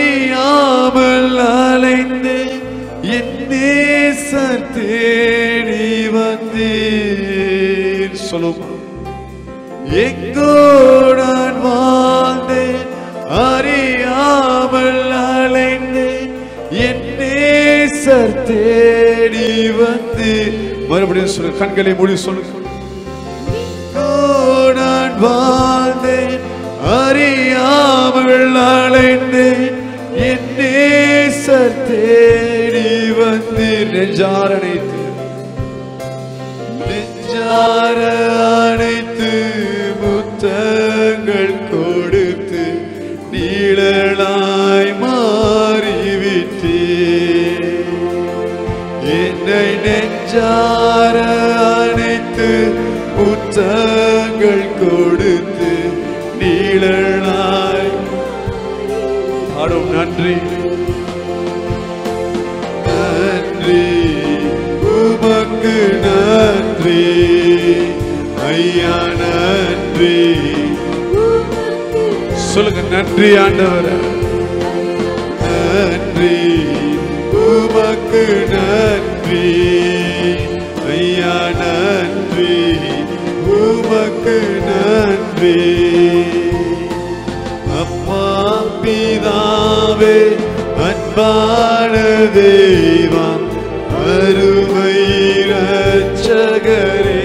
அறியாமல் அலைந்து என் நேசர் தேடி வந்தீர். சொல்லுமா, எங்கோ நான் வாழ்ந்தேன் அறியாமல் அலைந்தேன் என் நேசர் தேடி வந்து. மறுபடியும் சொல்லு, கண்களை மூடி சொல்லு. நான் வாழ்ந்தேன் அறியாமல் அலைந்தேன் என் நேசர் தேடி வந்து. நெஞ்சார அணைத்து நெஞ்சார அணைத்து முத்தங்கள் கொடுத்து நீழலாய் மாறிவிட்டே. என்னை நெஞ்சார அணைத்து முத்தங்கள் கொடுத்து நீழலாய் ஆடும். நன்றி நன்றி உமக்கு நன்றி ஐயா நன்றி. சொல்லுங்க, நன்றி ஆண்டவரே, நன்றி உமக்கு நன்றி ஐயா நன்றி உமக்கு நன்றி. அப்பா பிதாவே அன்பான தெய்வம் அருமை இரட்சகரே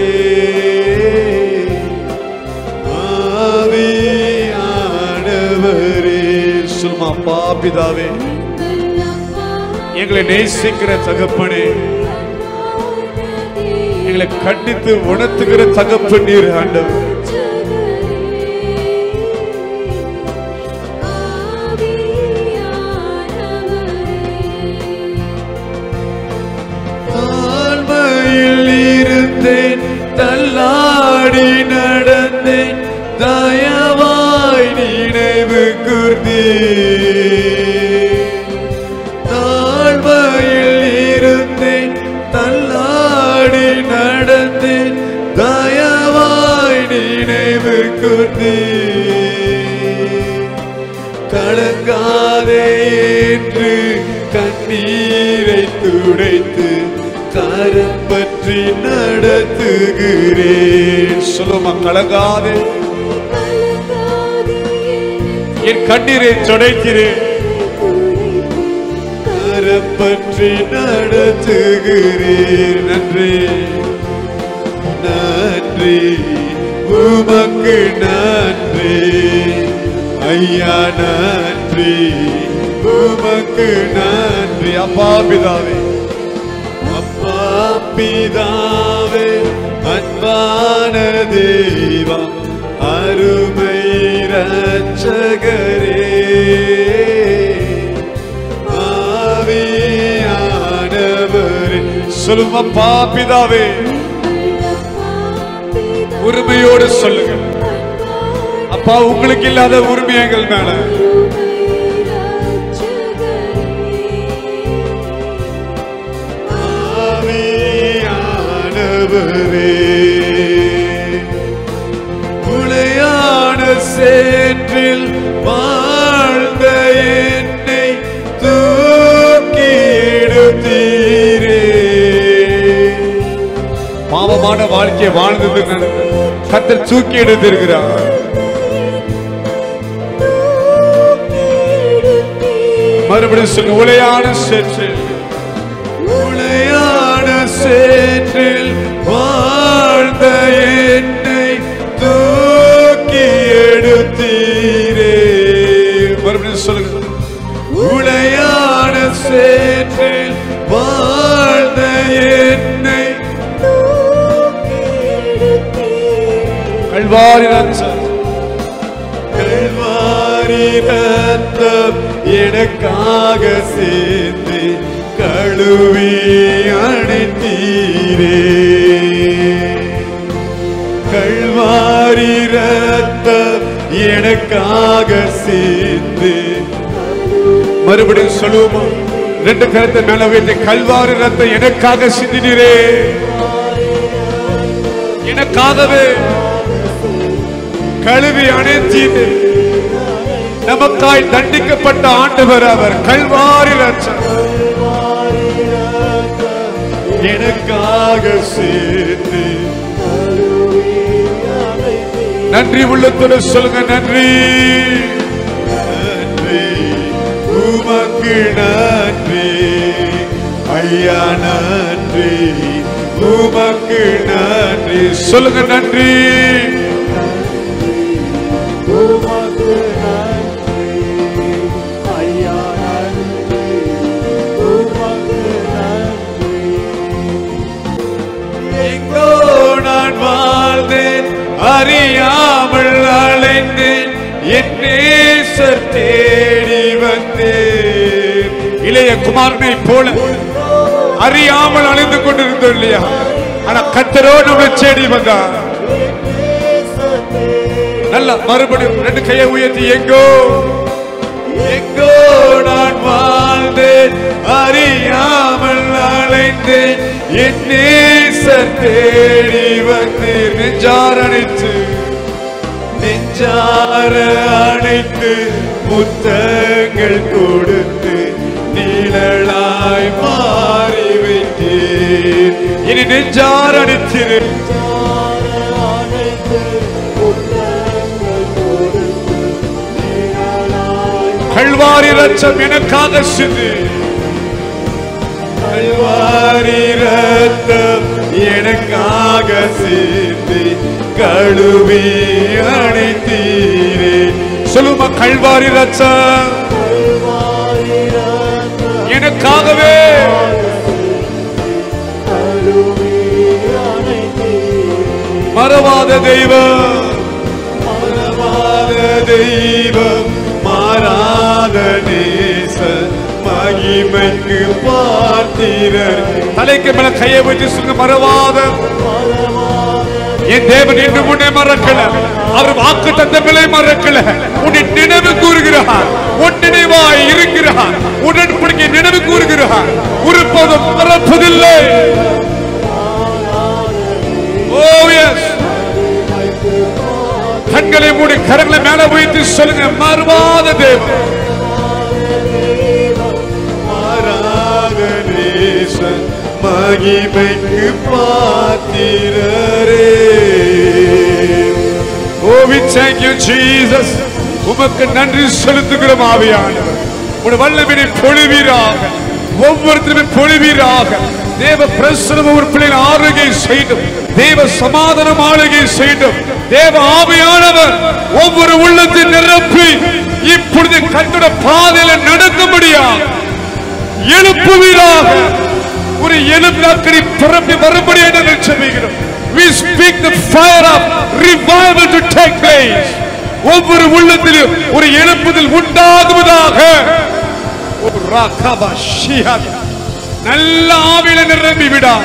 ஆவியானவரே. சொல்லுமா, அப்பா பிதாவே எங்களை நேசிக்கிற தகப்பனே, எங்களை கண்டித்து உணர்த்துகிற தகப்பன் நீர் ஆண்டவர். தாழ்மையில் இருந்தேன் தள்ளாடி நடந்தேன் தயவாய் நினைவு கூர்ந்தீர். தாழ்மையில் இருந்தேன் தள்ளாடி நடந்தேன் தயவாய் நினைவு கூர்ந்தீர். கலங்காதே என்று கண்ணீரை துடைத்து கரம் பற்றி நடத்துகிறேன். சொல்லுமா, கலங்காதே என் கண்ணீரை துடைக்கிறேன் கரம் பற்றி நடத்துகிறேன். நன்றி நன்றி உமக்கு நன்றி ஐயா நன்றி உமக்கு நன்றி. அப்பா பிதாவே அப்பா பிதாவே அன்பான தெய்வம் அருமை இரட்சகரே ஆவியானவரே. சொல்லுங்க, அப்பா பிதாவே. உரிமையோடு சொல்லுங்க, அப்பா உங்களுக்கு இல்லாத உரிமை எங்கள் மேல. உளையான சேற்றில் வாழ்ந்த என்னை தூக்கி எடுத்தீரே. பாவமான வாழ்க்கையை வாழ்ந்தது கர்த்தர் தூக்கி எடுத்திருக்கிறார். மறுபடியும் சொல்லுங்க, உளையான சேற்றில் உளையான சேற்றில் வாழ்ந்த என்னை தூக்கி எடுத்தீரே. மறுபடியும் சொல்லுங்க, உளையான சேற்றில் வாழ்ந்த என்னை கல்வாரி ரத்தம் கல்வாரி ரத்தம் எனக்காக சேர்ந்து கழுவி அணைத்தீரே. கல்வாரி ரத்தம் எனக்காக சேர்ந்து. மறுபடியும் சொல்லுவோமா, ரெண்டு கருத்தை மேல வைத்து, கல்வாரி ரத்தம் எனக்காக சிந்தினீரே. எனக்காகவே கழுவி அணைத்தீரே. நமக்காய் தண்டிக்கப்பட்ட ஆண்டவர் அவர். கல்வாரி ரட்சம் எனக்காக சேர்த்து. நன்றி உள்ளத்தோடு சொல்லுங்க. நன்றி நன்றி உமக்கு நன்றி ஐயா, நன்றி உமக்கு நன்றி. சொல்லுங்க நன்றி உமக்கு நன்றி ஐயா, நன்றி உமக்கு நன்றி. எங்கோ நான் வாழ்ந்தேன், அறியாமல் அலைந்தேன், என் நேசர் தேடி வந்தேன். இளைய குமாரனை போல அறியாமல் அழிந்து கொண்டிருந்தோம் இல்லையா? ஆனா கர்த்தரோ நம்மை தேடி வந்தார். நல்ல மறுபடியும் ரெண்டு கையை உயர்த்தி, எங்கோ எங்கோ நான் வாழ்ந்தேன், அறியாமல் அலைந்தேன், என் நேசர் தேடி வந்தேன். நெஞ்சார அணைத்து நெஞ்சார அணைத்து முத்தங்கள் கொடுத்து நீழலாய் மாறி வைத்தேன். இனி நெஞ்சார அணைத்து கல்வாரி ரட்சம் எனக்காக சிந்து. கல்வாரி ரத்தம் எனக்காக சிந்து கழுவி அணைத்தீரே. சொல்லுமா, கல்வாரி ரட்சம் எனக்காகவே மறவாத தெய்வம், மறவாத தெய்வம், மாறாத நேசர், மகிமைக்கு பாத்திரர். தலைக்கு மேல கையை வச்சு சொல்லுங்க, மறவாத என் தேவன் என்று உன்னை மறக்கல, அவர் வாக்கு தத்தங்களை மறக்கல, உன்னை நினைவு கூறுகிறார், உன் நினைவாய் இருக்கிறார், உடன்படிக்கை நினைவு கூறுகிறார், ஒருபோதும் மறப்பதில்லை. கண்களை மூடி கரங்களை மேல வைத்து சொல்லுங்க, மறவாத தேவன், மாறாத நேசன், மகிமைக்கு பாத்திரரே. Oh, we thank you Jesus. உமக்கு நன்றி செலுத்துகிறோம் ஆவியானவர். உம்முடைய வல்லமையை பொழிவீராக, ஒவ்வொருத்தரும் பொழிவீராக. தேவ பிரசன்னம் ஒரு பிள்ளையின் ஆளுகை செய்யும், தேவ சமாதானம் ஆளுகை செய்யும். தேவ ஆவியானவர் ஒவ்வொரு உள்ளத்தை நிரப்பி இப்பொழுது கர்த்தருடைய பாதையில நடக்க முடியாது எழுப்புவீராக. ஒரு எழுப்பினாக்கடி பிறப்பி வரும்படி என்று நிச்சயிக்கிறோம். We speak the fire of revival to take place. ஒவ்வொரு உள்ளத்திலும் ஒரு எழுப்புதல் உண்டாகுவதாக. நல்ல ஆவியில நிரம்பி விடா,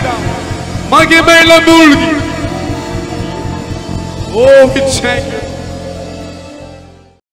மகிமையில மூழ்கி. Oh, we thank you.